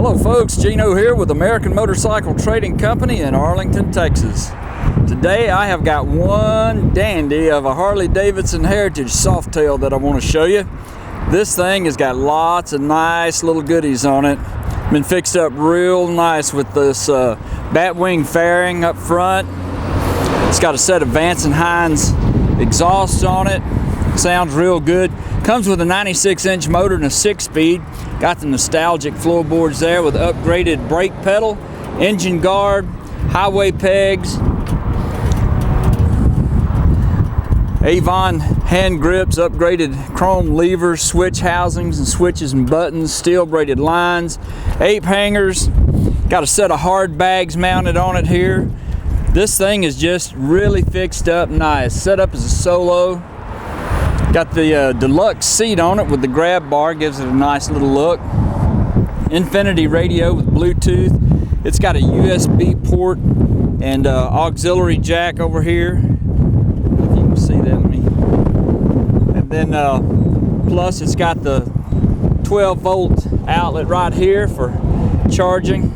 Hello folks, Gino here with American Motorcycle Trading Company in Arlington, Texas. Today I have got one dandy of a Harley Davidson Heritage Softail that I want to show you. This thing has got lots of nice little goodies on it. Been fixed up real nice with this batwing fairing up front. It's got a set of Vance & Hines exhausts on it. Sounds real good. Comes with a 96-inch motor and a 6-speed. Got the nostalgic floorboards there with upgraded brake pedal, engine guard, highway pegs, Avon hand grips, upgraded chrome levers, switch housings and switches and buttons, steel braided lines, ape hangers. Got a set of hard bags mounted on it here. This thing is just really fixed up nice. Set up as a solo. Got the deluxe seat on it with the grab bar, gives it a nice little look. Infinity radio with Bluetooth. It's got a USB port and auxiliary jack over here. If you can see that, and then plus it's got the 12-volt outlet right here for charging.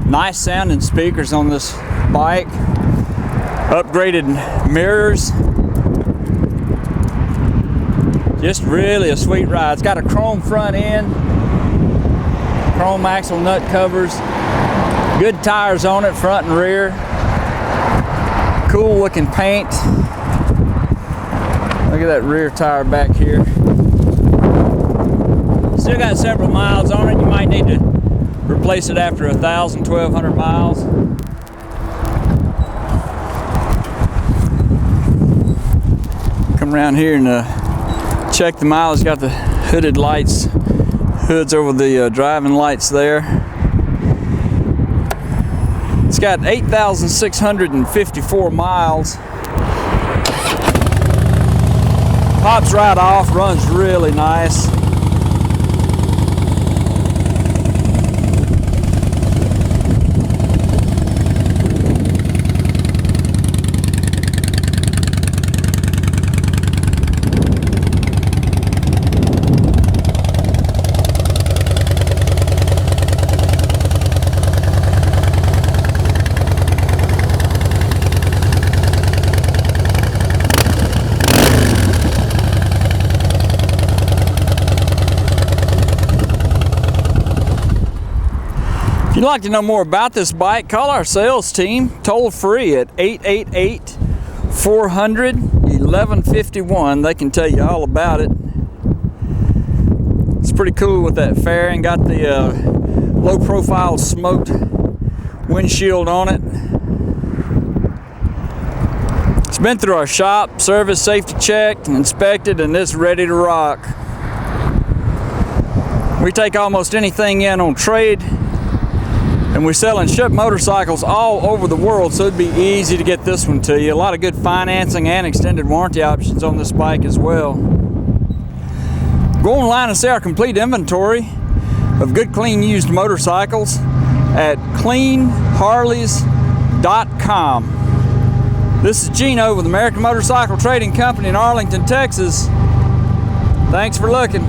Nice sounding speakers on this bike. Upgraded mirrors. Just really a sweet ride. It's got a chrome front end, chrome axle nut covers, good tires on it, front and rear. Cool looking paint. Look at that rear tire back here. Still got several miles on it. You might need to replace it after 1,000, 1,200 miles. Come around here and check the mileage. Got the hooded lights, hoods over the driving lights there. It's got 8,654 miles. Pops right off, runs really nice. If you'd like to know more about this bike, call our sales team toll free at 888-400-1151. They can tell you all about it. It's pretty cool with that fairing. Got the low profile smoked windshield on it. It's been through our shop, service, safety checked, and inspected, and it's ready to rock. We take almost anything in on trade. And we sell and ship motorcycles all over the world, so it'd be easy to get this one to you. A lot of good financing and extended warranty options on this bike as well. Go online and see our complete inventory of good, clean, used motorcycles at cleanharleys.com. This is Gino with American Motorcycle Trading Company in Arlington, Texas. Thanks for looking.